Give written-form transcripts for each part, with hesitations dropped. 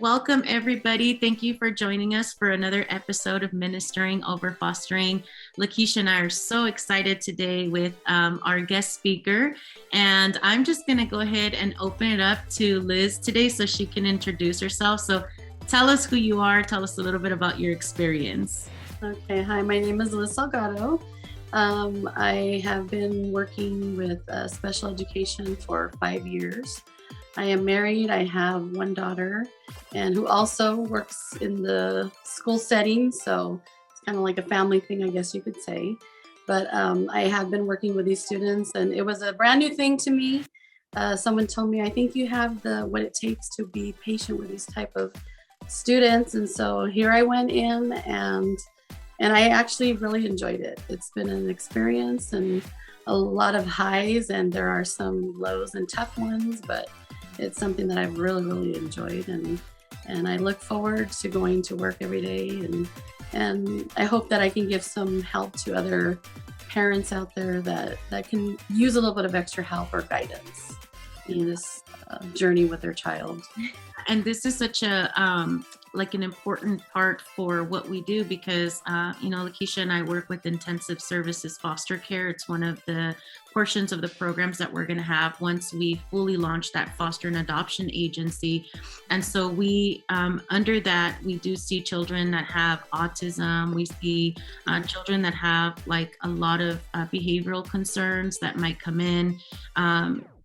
Welcome, everybody. Thank you for joining us for another episode of Ministering Over Fostering. Lakeisha and I are so excited today with our guest speaker. And I'm just going to go ahead and open it up to Liz today so she can introduce herself. So tell us who you are. Tell us a little bit about your experience. Okay, hi, my name is Liz Salgado. I have been working with special education for 5 years. I am married. I have one daughter, and who also works in the school setting. So it's kind of like a family thing, I guess you could say. But I have been working with these students, and it was a brand new thing to me. Someone told me, I think you have what it takes to be patient with these type of students. And so here I went in, and I actually really enjoyed it. It's been an experience and a lot of highs, and there are some lows and tough ones, but it's something that I've really enjoyed, and I look forward to going to work every day, and I hope that I can give some help to other parents out there that can use a little bit of extra help or guidance in this journey with their child. And this is such a like an important part for what we do because Lakeisha and I work with intensive services foster care. It's one of the portions of the programs that we're going to have once we fully launch that foster and adoption agency. And so we under that we do see children that have autism. We see children that have like a lot of behavioral concerns that might come in.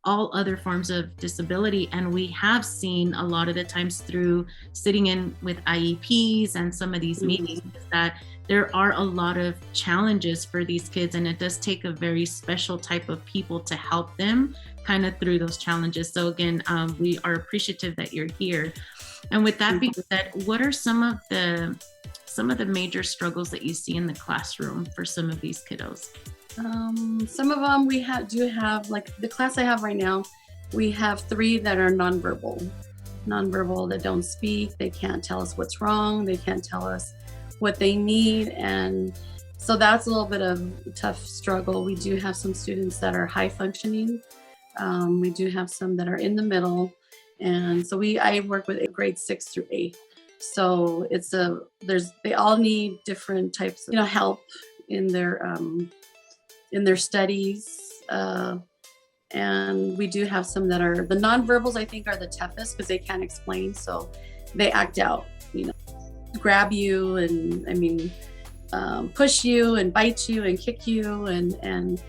All other forms of disability. And we have seen a lot of the times through sitting in with IEPs and some of these meetings that there are a lot of challenges for these kids. And it does take a very special type of people to help them kind of through those challenges. So again, we are appreciative that you're here. And with that being said, what are some of the major struggles that you see in the classroom for some of these kiddos? Some of them do have, like the class I have right now, we have 3 that are nonverbal that don't speak. They can't tell us what's wrong. They can't tell us what they need. And so that's a little bit of a tough struggle. We do have some students that are high functioning. We do have some that are in the middle. And so I work with grade 6 through 8. So they all need different types of, help in their studies, and we do have some that are the nonverbals. I think are the toughest because they can't explain, so they act out, grab you and push you and bite you and kick you, and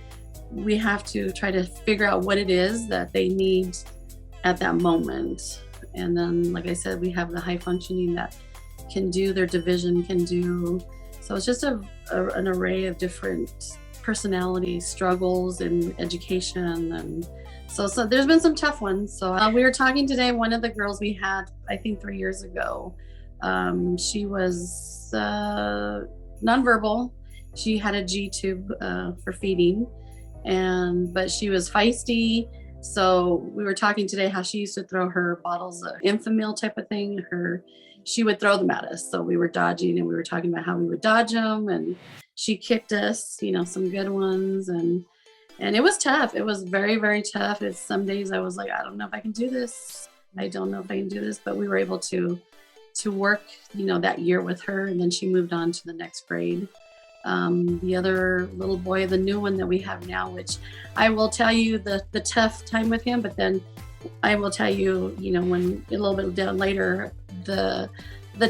we have to try to figure out what it is that they need at that moment. And then, like I said, we have the high functioning that can do their division, so it's just an array of different personality struggles in education. And so there's been some tough ones. So we were talking today, one of the girls we had, I think 3 years ago, she was nonverbal. She had a G-tube for feeding, but she was feisty. So we were talking today how she used to throw her bottles of Infamil type of thing. She would throw them at us. So we were dodging, and we were talking about how we would dodge them, and she kicked us, some good ones. And it was tough. It was very tough. It's some days I was like, I don't know if I can do this. I don't know if I can do this, but we were able to work, that year with her. And then she moved on to the next grade. The other little boy, the new one that we have now, which I will tell you the tough time with him, but then I will tell you, when a little bit down later, the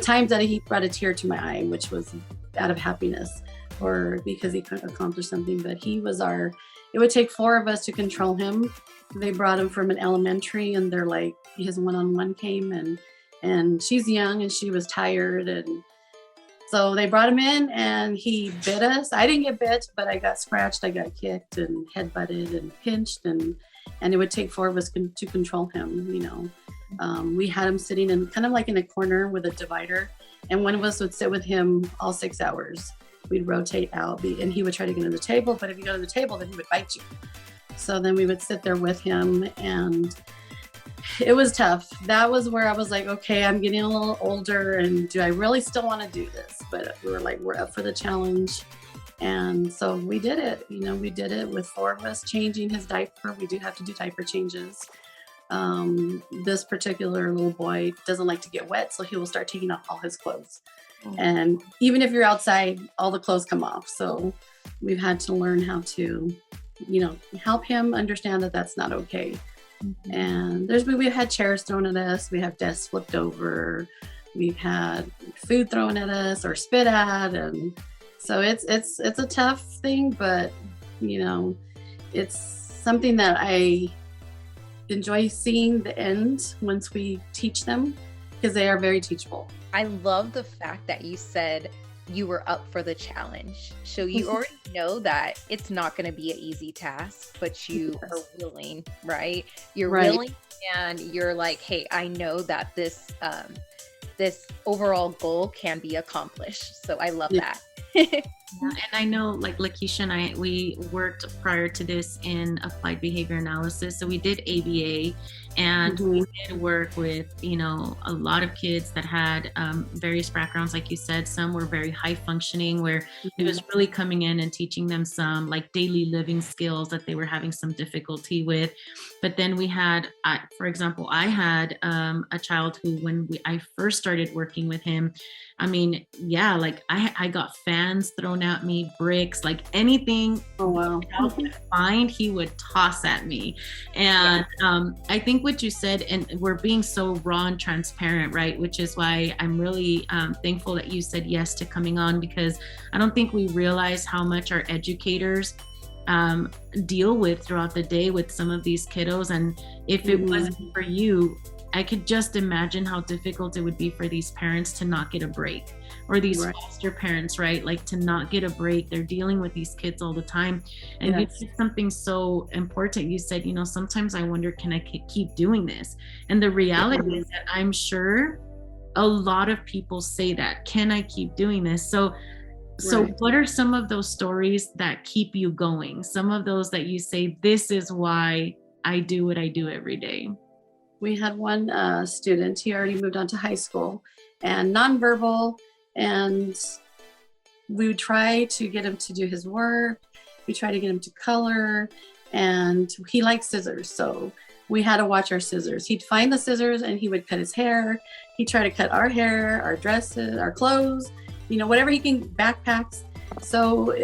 times that he brought a tear to my eye, which was out of happiness or because he accomplished something. But it would take 4 of us to control him. They brought him from an elementary, and they're like, his one-on-one came, and she's young and she was tired. And so they brought him in, and he bit us. I didn't get bit, but I got scratched. I got kicked and head-butted and pinched, and it would take 4 of us to control him. We had him sitting in kind of like in a corner with a divider, and one of us would sit with him all 6 hours. We'd rotate out, and he would try to get to the table, but if you go to the table, then he would bite you. So then we would sit there with him, and it was tough. That was where I was like, okay, I'm getting a little older, and do I really still want to do this? But we were like, we're up for the challenge. And so we did it. We did it with 4 of us changing his diaper. We do have to do diaper changes. This particular little boy doesn't like to get wet, so he will start taking off all his clothes. Oh, And even if you're outside, all the clothes come off. So we've had to learn how to, help him understand that that's not okay. mhm. And we've had chairs thrown at us, we have desks flipped over, we've had food thrown at us or spit at, and so it's a tough thing, but you know, it's something that I enjoy seeing the end once we teach them because they are very teachable. I love the fact that you said you were up for the challenge. So you already know that it's not going to be an easy task, but you are Yes. willing, right? You're Right. willing and you're like, hey, I know that this overall goal can be accomplished. So I love Yeah. that. Yeah, and I know like Lakeisha and we worked prior to this in applied behavior analysis. So we did ABA and we Mhm. did work with, a lot of kids that had various backgrounds. Like you said, some were very high functioning where it Mhm. was really coming in and teaching them some like daily living skills that they were having some difficulty with. But then we had, for example, I had a child who, when I first started working with him, I mean, yeah, like I got fans thrown at me, bricks, like anything Oh the wow. child could find, he would toss at me. Yeah. And I think what you said, and we're being so raw and transparent, right? Which is why I'm really thankful that you said yes to coming on, because I don't think we realize how much our educators um, deal with throughout the day with some of these kiddos. And if it wasn't Mhm. for you, I could just imagine how difficult it would be for these parents to not get a break, or these Right. foster parents, right? Like to not get a break. They're dealing with these kids all the time. And you Yes. did something so important. You said, sometimes I wonder, can I keep doing this? And the reality Mhm. is that I'm sure a lot of people say that, can I keep doing this? So Right. what are some of those stories that keep you going? Some of those that you say, this is why I do what I do every day. We had one student, he already moved on to high school and nonverbal, and we would try to get him to do his work. We try to get him to color, and he likes scissors. So we had to watch our scissors. He'd find the scissors and he would cut his hair. He'd try to cut our hair, our dresses, our clothes, whatever he can, backpacks. So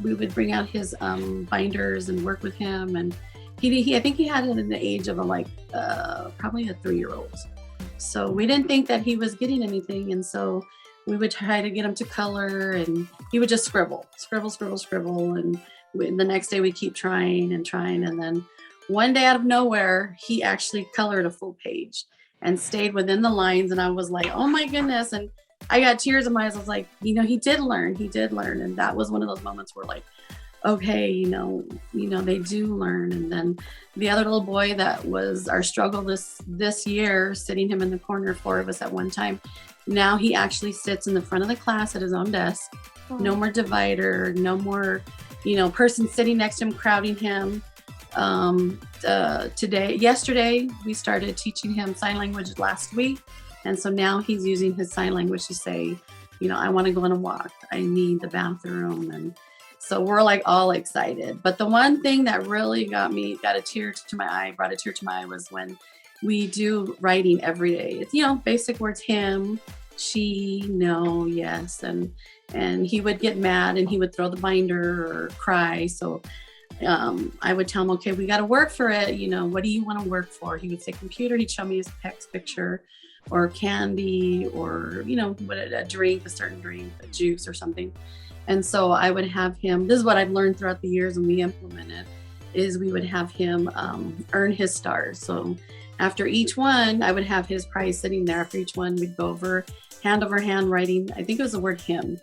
we would bring out his binders and work with him. And I think he had it in the age of probably a 3-year-old. So we didn't think that he was getting anything. And so we would try to get him to color, and he would just scribble, scribble, scribble, scribble. And the next day we keep trying and trying. And then one day out of nowhere, he actually colored a full page and stayed within the lines. And I was like, oh my goodness. And I got tears in my eyes. I was like, he did learn. He did learn. And that was one of those moments where like, okay, they do learn. And then the other little boy that was our struggle this year, sitting him in the corner, 4 of us at one time. Now he actually sits in the front of the class at his own desk. No more divider, no more, person sitting next to him, crowding him. Yesterday, we started teaching him sign language last week. And so now he's using his sign language to say, I want to go on a walk. I need the bathroom. And so we're like all excited. But the one thing that really got a tear to my eye, brought a tear to my eye, was when we do writing every day. It's, basic words, him, she, no, yes. And he would get mad and he would throw the binder or cry. So I would tell him, okay, we got to work for it. What do you want to work for? He would say computer. He'd show me his text picture or candy or, a drink, a certain drink, a juice or something. And so I would have him, this is what I've learned throughout the years and we implemented, is we would have him earn his stars. So after each one, I would have his prize sitting there. After each one, we'd go over hand writing. I think it was the word him.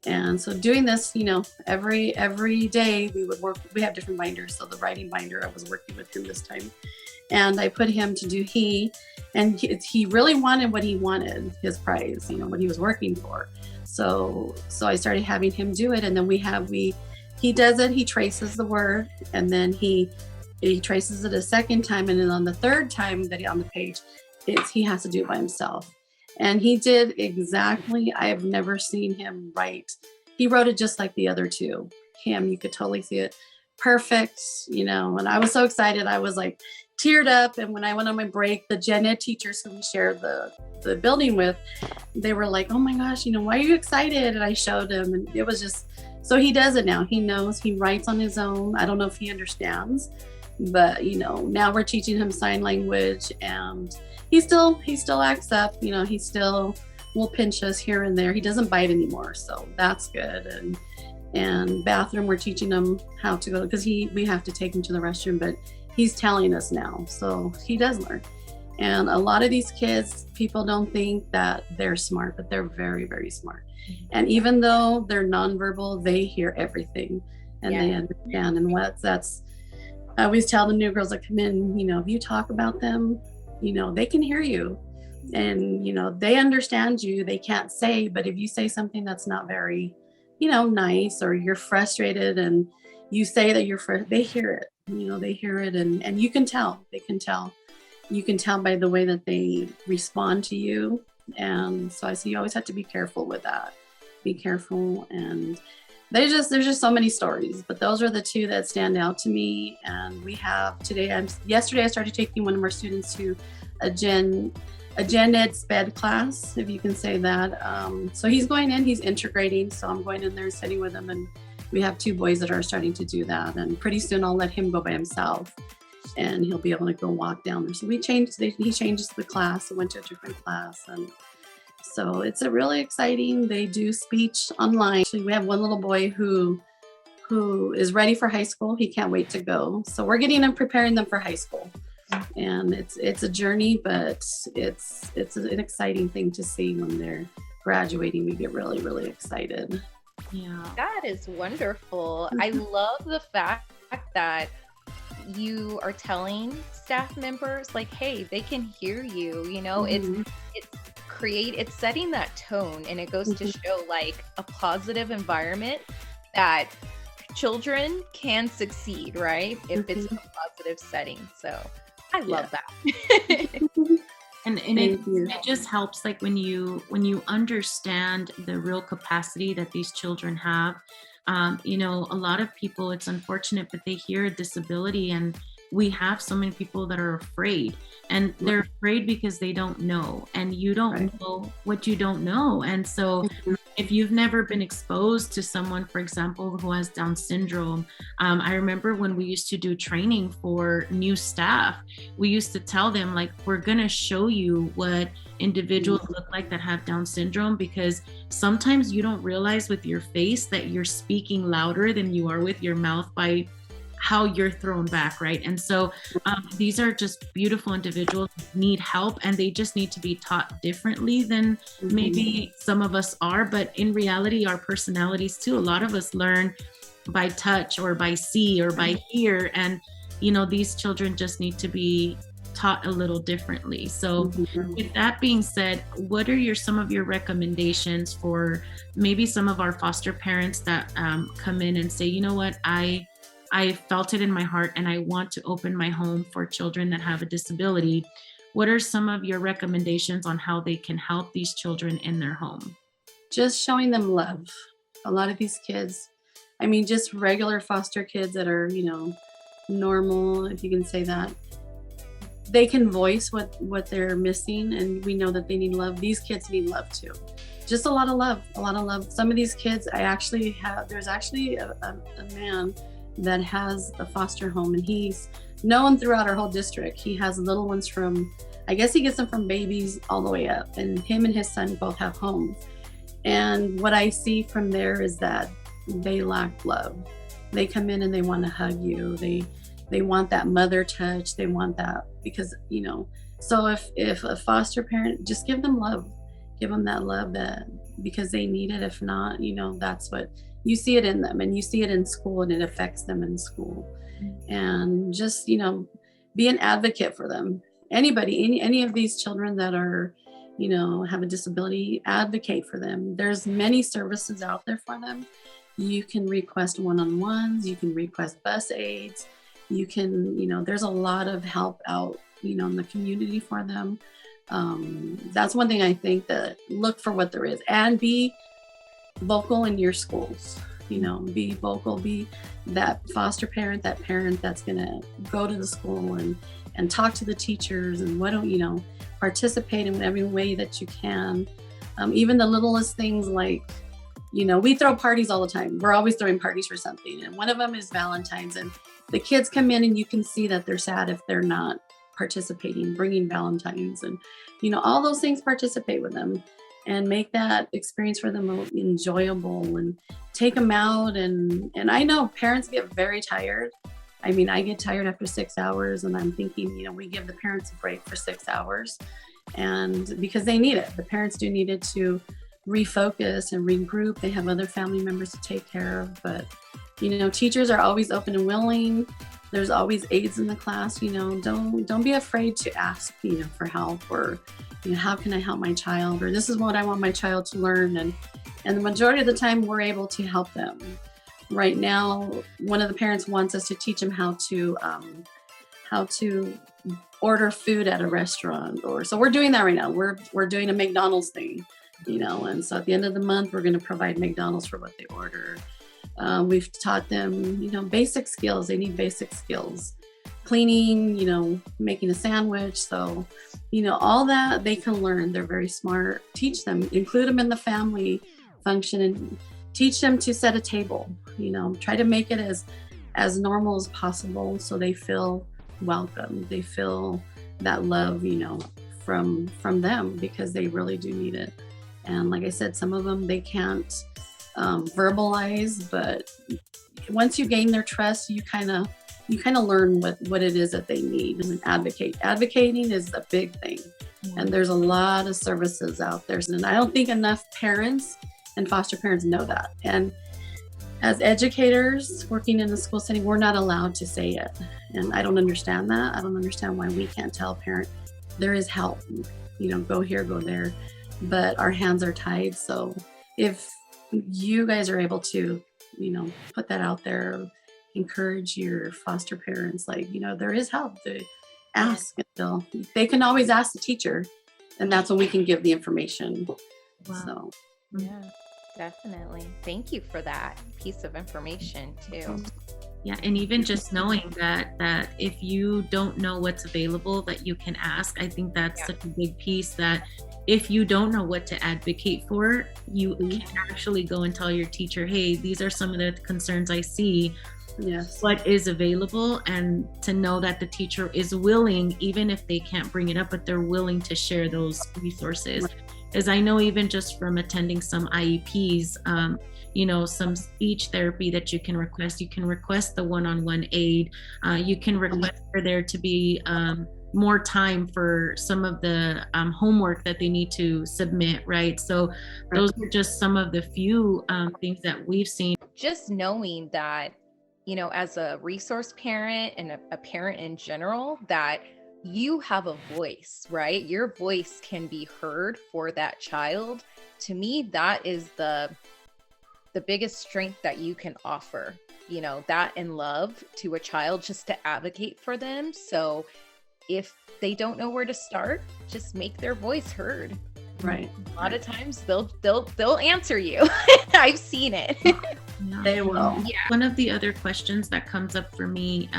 And so doing this, every day we would work, we have different binders. So the writing binder, I was working with him this time. And I put him to do and he really wanted what he wanted, his prize, what he was working for. So I started having him do it. And then he does it, he traces the word, and then he traces it a second time. And then on the third time that on the page, he has to do it by himself. And he did exactly, I have never seen him write. He wrote it just like the other two. Him, you could totally see it. perfect, and I was so excited. I was like teared up. And when I went on my break, the gen ed teachers who we shared the building with, they were like, oh my gosh, why are you excited? And I showed him, and it was just, so he does it now. He knows, he writes on his own. I don't know if he understands, but now we're teaching him sign language, and he still acts up. He still will pinch us here and there. He doesn't bite anymore, so that's good. And bathroom, we're teaching him how to go, because we have to take him to the restroom, but he's telling us now, so he does learn. And a lot of these kids, people don't think that they're smart, but they're very, very smart. And even though they're nonverbal, they hear everything, and they understand. And I always tell the new girls that come in, if you talk about them, they can hear you, and they understand you. They can't say, but if you say something that's not very nice, or you're frustrated and you say that they hear it. They hear it, and you can tell. You can tell by the way that they respond to you. And so I say you always have to be careful with that. Be careful. And there's just so many stories, but those are the two that stand out to me. And we have yesterday I started taking one of our students to a gen ed sped class, if you can say that. So he's going in, he's integrating. So I'm going in there and sitting with him, and we have 2 boys that are starting to do that. And pretty soon I'll let him go by himself, and he'll be able to go walk down there. So he changes the class. I went to a different class. And so it's a really exciting. They do speech online. Actually, we have one little boy who is ready for high school. He can't wait to go. So we're preparing them for high school. And it's a journey, but it's an exciting thing to see when they're graduating. We get really, really excited. Yeah. That is wonderful. I love the fact that you are telling staff members, like, hey, they can hear you. It's setting that tone, and it goes to show like a positive environment that children can succeed, right? If it's a positive setting. So I love that. And it just helps, like when you understand the real capacity that these children have. A lot of people, it's unfortunate, but they hear a disability, and we have so many people that are afraid, and they're afraid because they don't know, and you don't know what you don't know. And so if you've never been exposed to someone, for example, who has Down syndrome, I remember when we used to do training for new staff, we used to tell them, like, we're going to show you what individuals look like that have Down syndrome, because sometimes you don't realize with your face that you're speaking louder than you are with your mouth by how you're thrown back, right? And so these are just beautiful individuals who need help, and they just need to be taught differently than maybe some of us are. But in reality, our personalities too, a lot of us learn by touch or by see or by hear, and these children just need to be taught a little differently. So with that being said, what are some of your recommendations for maybe some of our foster parents that come in and say, you know what, I felt it in my heart, and I want to open my home for children that have a disability. What are some of your recommendations on how they can help these children in their home? Just showing them love. A lot of these kids, just regular foster kids that are, normal, if you can say that, they can voice what they're missing, and we know that they need love. These kids need love too. Just a lot of love. Some of these kids, there's actually a man that has a foster home, and he's known throughout our whole district. He has little ones I guess he gets them from babies all the way up, and him and his son both have homes. And what I see from there is that they lack love. They come in and they want to hug you. They want that mother touch. They want that because, so if a foster parent, just give them love. Give them that love because they need it. If not, that's what you see it in them, and you see it in school, and it affects them in school. And just, be an advocate for them. Anybody, any of these children that are, have a disability, advocate for them. There's many services out there for them. You can request one-on-ones, you can request bus aids, you can, there's a lot of help out, in the community for them. That's one thing I think, that look for what there is, and be vocal in your schools. be vocal, be that foster parent, that parent that's going to go to the school and talk to the teachers and participate in every way that you can. Even the littlest things like, we throw parties all the time. We're always throwing parties for something. And one of them is Valentine's. And the kids come in and you can see that they're sad if they're not participating, bringing Valentine's and, all those things, participate with them and make that experience for them enjoyable and take them out. And I know parents get very tired. I mean, I get tired after 6 hours and I'm thinking, we give the parents a break for 6 hours and because they need it. The parents do need it to refocus and regroup. They have other family members to take care of, but teachers are always open and willing. There's always aides in the class. Don't be afraid to ask for help or how can I help my child, or this is what I want my child to learn. And the majority of the time we're able to help them. Right now, one of the parents wants us to teach them how to order food at a restaurant, so we're doing that right now. We're doing a McDonald's thing, and so at the end of the month we're going to provide McDonald's for what they order. We've taught them, basic skills. They need basic skills, cleaning, making a sandwich. So, all that they can learn. They're very smart. Teach them, include them in the family function and teach them to set a table, try to make it as normal as possible. So they feel welcome. They feel that love, from them because they really do need it. And like I said, some of them, they can't verbalize, but once you gain their trust, you kind of learn what it is that they need and advocating is a big thing. And there's a lot of services out there, and I don't think enough parents and foster parents know that. And as educators working in the school setting, we're not allowed to say it, and I don't understand that. I don't understand why we can't tell a parent there is help, go here, go there, but our hands are tied. So if you guys are able to, put that out there, encourage your foster parents, there is help to ask. They can always ask the teacher, and that's when we can give the information. Wow. So, yeah, definitely. Thank you for that piece of information too. Yeah, and even just knowing that if you don't know what's available, that you can ask. I think that's such a big piece, that if you don't know what to advocate for, you can actually go and tell your teacher, hey, these are some of the concerns I see. Yes. What is available, and to know that the teacher is willing, even if they can't bring it up, but they're willing to share those resources. As I know, even just from attending some IEPs, some speech therapy that you can request the one-on-one aid. You can request for there to be more time for some of the homework that they need to submit, right? So those are just some of the few things that we've seen. Just knowing that, as a resource parent and a parent in general, that you have a voice, right? Your voice can be heard for that child. To me, that is the biggest strength that you can offer, that and love to a child, just to advocate for them. So if they don't know where to start, just make their voice heard. Right. A lot of times they'll answer you. I've seen it. Yeah. They will. Yeah. One of the other questions that comes up for me,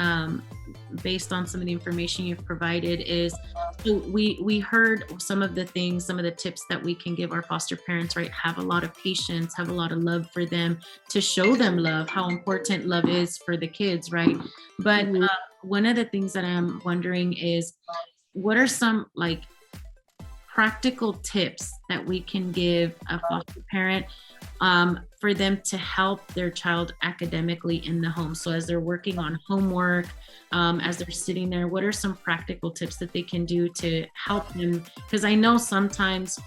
based on some of the information you've provided, is, so we heard some of the tips that we can give our foster parents, right? Have a lot of patience, have a lot of love for them, to show them love, how important love is for the kids, right? But one of the things that I'm wondering is, what are some practical tips that we can give a foster parent for them to help their child academically in the home? So as they're working on homework, as they're sitting there, what are some practical tips that they can do to help them? Because I know sometimes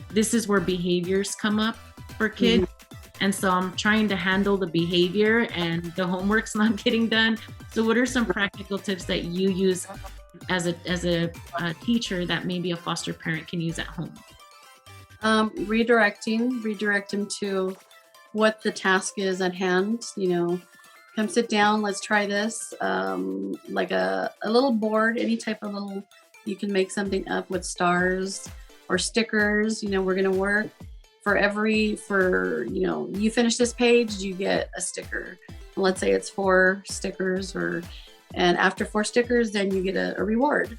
this is where behaviors come up for kids. And so I'm trying to handle the behavior and the homework's not getting done. So what are some practical tips that you use as a teacher that maybe a foster parent can use at home? Redirect them to what the task is at hand. Come sit down, let's try this. Like a little board, any type of little, you can make something up with stars or stickers. We're going to work you finish this page, you get a sticker. Let's say it's 4 stickers, and after 4 stickers, then you get a reward.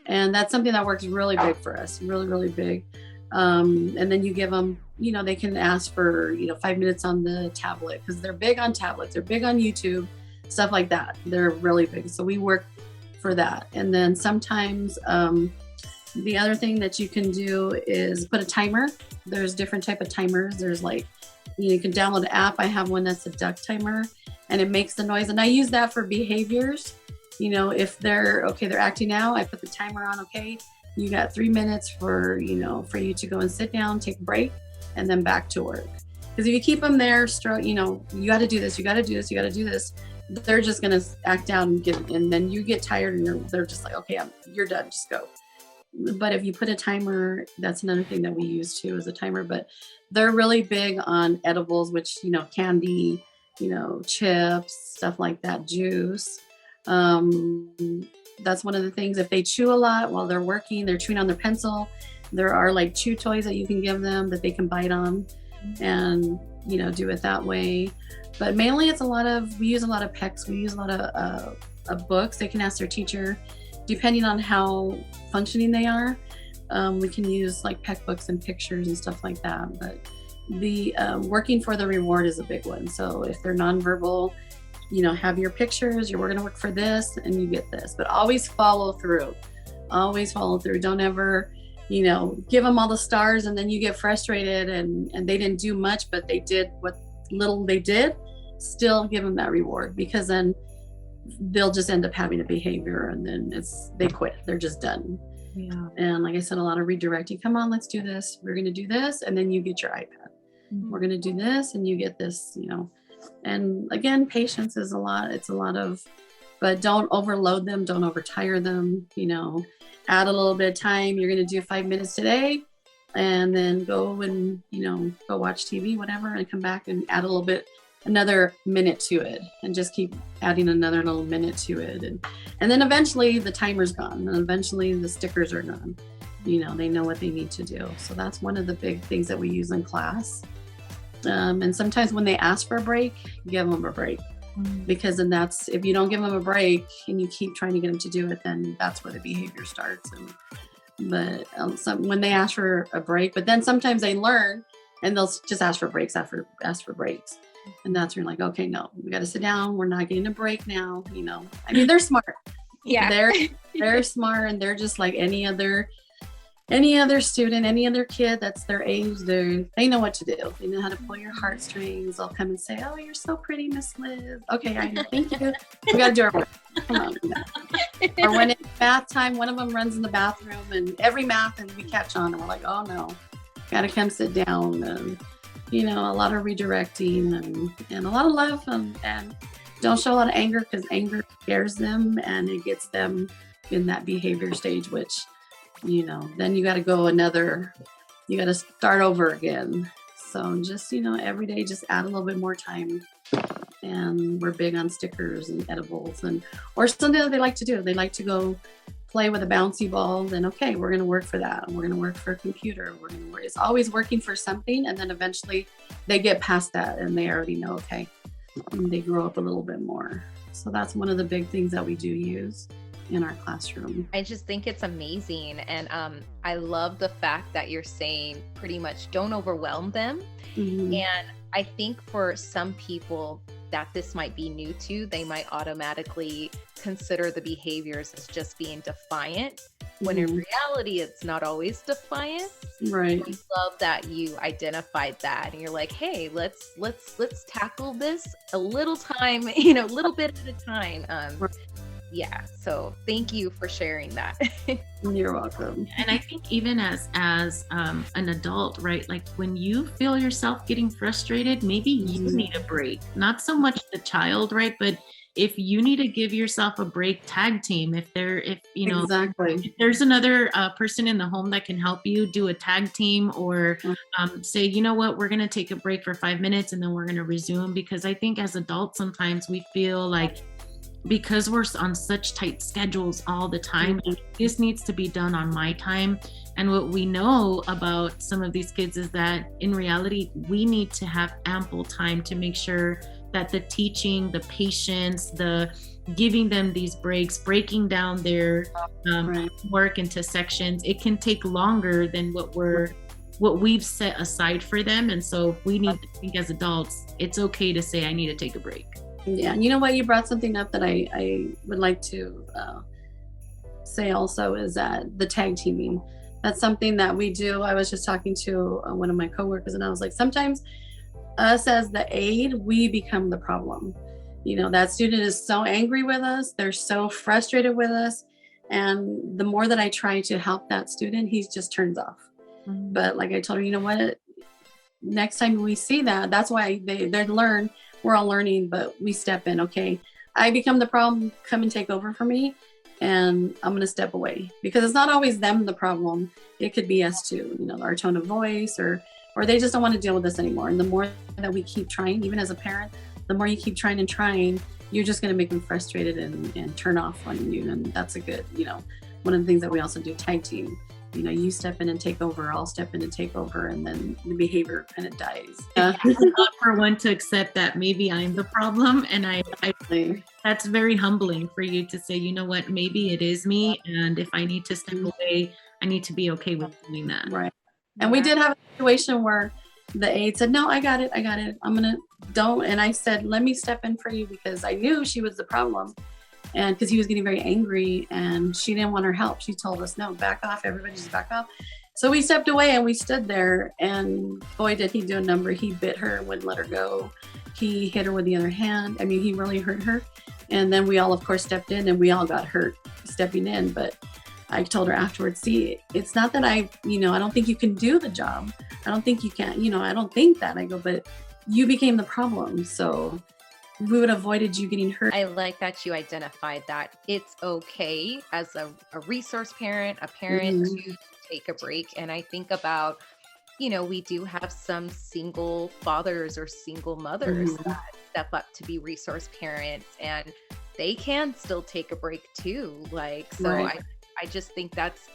And that's something that works really big for us, really, really big. And then you give them, they can ask for, 5 minutes on the tablet, because they're big on tablets, they're big on YouTube, stuff like that. They're really big. So we work for that. And then sometimes the other thing that you can do is put a timer. There's different type of timers. There's like, you can download an app. I have one that's a duck timer, and it makes the noise. And I use that for behaviors. If they're acting now, I put the timer on. Okay, you got 3 minutes for you to go and sit down, take a break, and then back to work. Because if you keep them there, you got to do this, you got to do this, you got to do this, they're just gonna act out and then you get tired and they're just like, okay, you're done, just go. But if you put a timer, that's another thing that we use too, is a timer. But they're really big on edibles, which candy, chips, stuff like that, juice. That's one of the things. If they chew a lot while they're working, they're chewing on their pencil, there are like chew toys that you can give them that they can bite on and do it that way. But mainly we use a lot of PECs. We use a lot of books. They can ask their teacher, depending on how functioning they are. We can use like PEC books and pictures and stuff like that. But the working for the reward is a big one. So if they're nonverbal, have your pictures, we're going to work for this and you get this. But always follow through. Always follow through. Don't ever, give them all the stars and then you get frustrated and they didn't do much, but they did what little they did. Still give them that reward, because then they'll just end up having a behavior and then they quit. They're just done. Yeah. And like I said, a lot of redirecting. Come on, let's do this. We're going to do this. And then you get your iPad. Mm-hmm. We're going to do this and you get this, And again, patience is a lot. It's a lot but don't overload them. Don't overtire them. Add a little bit of time. You're going to do 5 minutes today and then go and, go watch TV, whatever, and come back and add another minute to it, and just keep adding another little minute to it. And then eventually the timer's gone, and eventually the stickers are gone. They know what they need to do. So that's one of the big things that we use in class. And sometimes when they ask for a break, give them a break. Because then if you don't give them a break and you keep trying to get them to do it, then that's where the behavior starts. But when they ask for a break, but then sometimes they learn and they'll just ask for breaks ask for breaks. And that's when you're like, okay, no, we got to sit down. We're not getting a break now. They're smart. Yeah. They're smart, and they're just like any other student, any other kid that's their age. They know what to do. They know how to pull your heartstrings. They'll come and say, oh, you're so pretty, Miss Liz. Okay, I know. Thank you. We got to do our work. Come on. Or when it's bath time, one of them runs in the bathroom and every math, and we catch on and we're like, oh no, got to come sit down. And a lot of redirecting and a lot of love, and don't show a lot of anger, because anger scares them and it gets them in that behavior stage, which then you got to start over again. So just every day, just add a little bit more time. And we're big on stickers and edibles, or something that they like to do. They like to go play with a bouncy ball. Then okay, we're going to work for that. We're going to work for a computer. It's always working for something, and then eventually they get past that and they already know, okay, and they grow up a little bit more. So that's one of the big things that we do use in our classroom. I just think it's amazing. And I love the fact that you're saying pretty much don't overwhelm them. Mm-hmm. And I think for some people that this might be new to, they might automatically consider the behaviors as just being defiant, when in reality, it's not always defiant. Right. I love that you identified that and you're like, hey, let's tackle this a little time, a little bit at a time. Right. Yeah. So thank you for sharing that. You're welcome. And I think even as an adult, right? Like when you feel yourself getting frustrated, maybe you need a break. Not so much the child, right? But if you need to give yourself a break, tag team. Exactly. If there's another person in the home that can help you, do a tag team, or say, you know what, we're going to take a break for 5 minutes and then we're going to resume. Because I think as adults, sometimes we feel like, because we're on such tight schedules all the time, this needs to be done on my time. And what we know about some of these kids is that in reality, we need to have ample time to make sure that the teaching, the patience, the giving them these breaks, breaking down their work into sections, it can take longer than what we've set aside for them. And so we need to think as adults, it's okay to say, I need to take a break. Yeah, and you know what? You brought something up that I would like to say also, is that the tag teaming. That's something that we do. I was just talking to one of my coworkers, and I was like, sometimes us as the aide, we become the problem. You know, that student is so angry with us. They're so frustrated with us. And the more that I try to help that student, he just turns off. Mm-hmm. But like I told her, you know what? Next time we see that, that's why they learn. We're all learning, but we step in. Okay, I become the problem. Come and take over for me. And I'm going to step away, because it's not always them the problem. It could be us too, you know, our tone of voice, or they just don't want to deal with this anymore. And the more that we keep trying, even as a parent, the more you keep trying and trying, you're just going to make them frustrated and turn off on you. And that's a good, you know, one of the things that we also do, tag team. You know, you step in and take over, I'll step in and take over, and then the behavior kind of dies. It's not for one to accept that maybe I'm the problem. And I that's very humbling for you to say, you know what, maybe it is me. And if I need to step away, I need to be okay with doing that. Right. And we did have a situation where the aide said, no, I got it. And I said, let me step in for you, because I knew she was the problem. And because he was getting very angry and she didn't want her help. She told us, no, back off. Everybody just back off. So we stepped away and we stood there, and boy, did he do a number. He bit her, wouldn't let her go. He hit her with the other hand. I mean, he really hurt her. And then we all, of course, stepped in, and we all got hurt stepping in. But I told her afterwards, see, it's not that I don't think you can do the job. I don't think you can, I don't think that. I go, but you became the problem. So we would have avoided you getting hurt. I like that you identified that it's okay as a resource parent, a parent to take a break. And I think about, we do have some single fathers or single mothers that step up to be resource parents, and they can still take a break too. I just think that's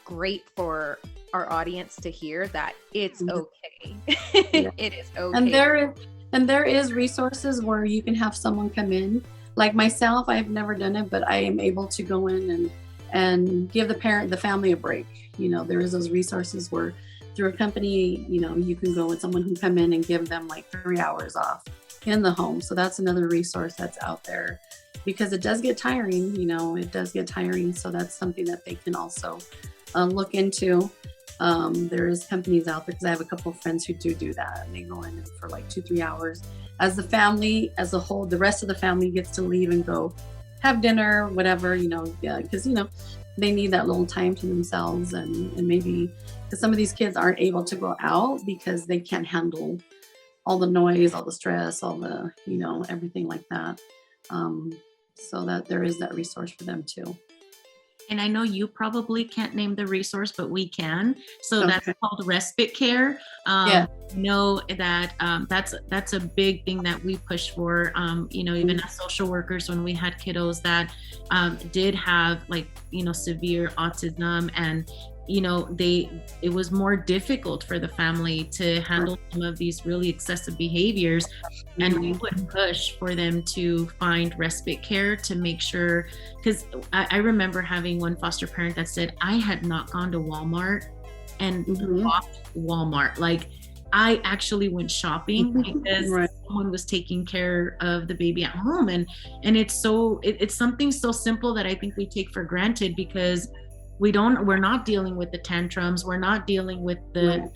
great for our audience to hear, that it's okay. It is okay. And there is resources where you can have someone come in. Like myself, I've never done it, but I am able to go in and give the family a break. There is those resources where through a company, you can go with someone who come in and give them like 3 hours off in the home. So that's another resource that's out there, because it does get tiring, it does get tiring. So that's something that they can also look into. There is companies out there, because I have a couple of friends who do that, and they go in for like 2-3 hours. As the family as a whole, the rest of the family gets to leave and go have dinner, whatever, because they need that little time to themselves, and maybe because some of these kids aren't able to go out because they can't handle all the noise, all the stress, all the everything like that. So that there is that resource for them too. And I know you probably can't name the resource, but we can. So that's called respite care. I know that that's a big thing that we push for. Even as social workers, when we had kiddos that did have severe autism, and it was more difficult for the family to handle some of these really excessive behaviors. And we would push for them to find respite care to make sure, because I remember having one foster parent that said, I had not gone to Walmart and walked Walmart. I actually went shopping because someone was taking care of the baby at home. And it's something so simple that I think we take for granted, because we're not dealing with the tantrums. We're not dealing with the,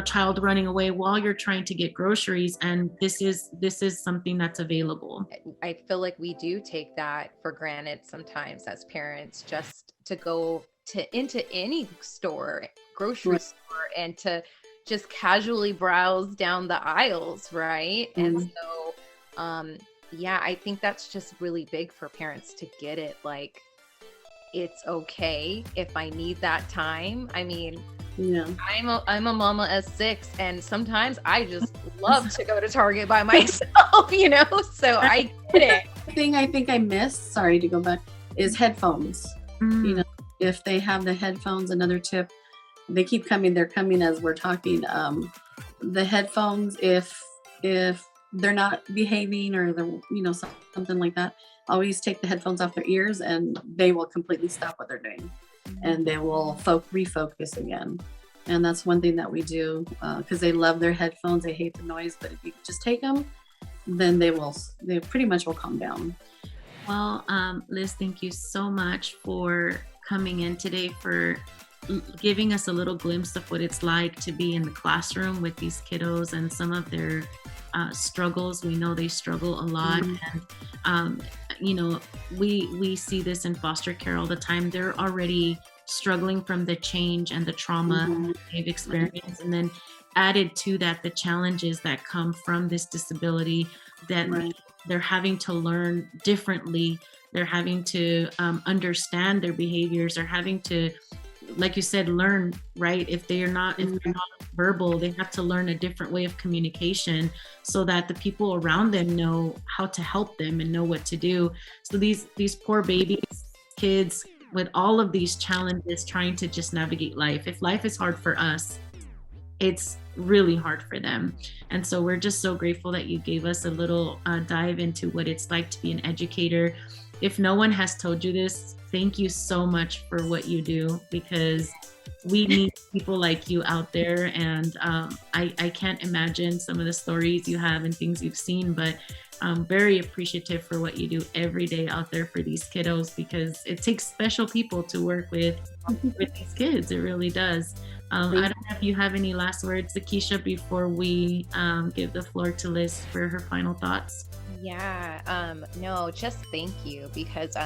child running away while you're trying to get groceries. And this is something that's available. I feel like we do take that for granted sometimes as parents, just to go into any store, grocery store, and to just casually browse down the aisles. Right. And so, I think that's just really big for parents to get it. It's okay if I need that time. I mean, I'm a mama of 6, and sometimes I just love to go to Target by myself, so I get it. The thing I think I missed, sorry to go back, is headphones. If they have the headphones, another tip, they keep coming. They're coming as we're talking. The headphones, if they're not behaving or they're, something like that, always take the headphones off their ears and they will completely stop what they're doing and they will refocus again. And that's one thing that we do because they love their headphones. They hate the noise, but if you just take them, then they pretty much will calm down. Well, Liz, thank you so much for coming in today, for giving us a little glimpse of what it's like to be in the classroom with these kiddos and some of their struggles. We know they struggle a lot. And, we see this in foster care all the time. They're already struggling from the change and the trauma they've experienced. And then added to that, the challenges that come from this disability that they're having to learn differently. They're having to understand their behaviors. They're having to, like you said, learn, right? If they're not verbal, they have to learn a different way of communication so that the people around them know how to help them and know what to do. So these poor babies, kids with all of these challenges, trying to just navigate life. If life is hard for us, it's really hard for them. And so we're just so grateful that you gave us a little dive into what it's like to be an educator. If no one has told you this, thank you so much for what you do, because we need people like you out there. And I can't imagine some of the stories you have and things you've seen, but I'm very appreciative for what you do every day out there for these kiddos, because it takes special people to work with these kids. It really does. I don't know if you have any last words, Lakeisha, before we give the floor to Liz for her final thoughts. Yeah, no, just thank you, because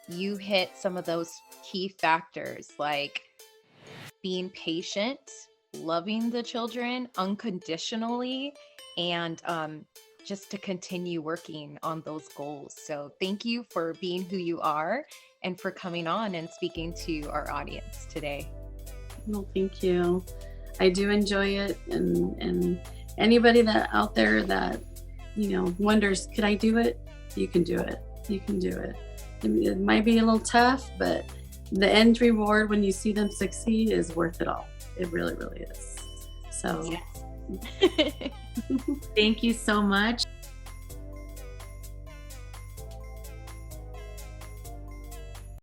you hit some of those key factors, like being patient, loving the children unconditionally, and just to continue working on those goals. So thank you for being who you are and for coming on and speaking to our audience today. Well, thank you. I do enjoy it, and anybody that out there that wonders, could I do it? You can do it. You can do it. It might be a little tough, but the end reward when you see them succeed is worth it all. It really, really is. So, yes. Thank you so much.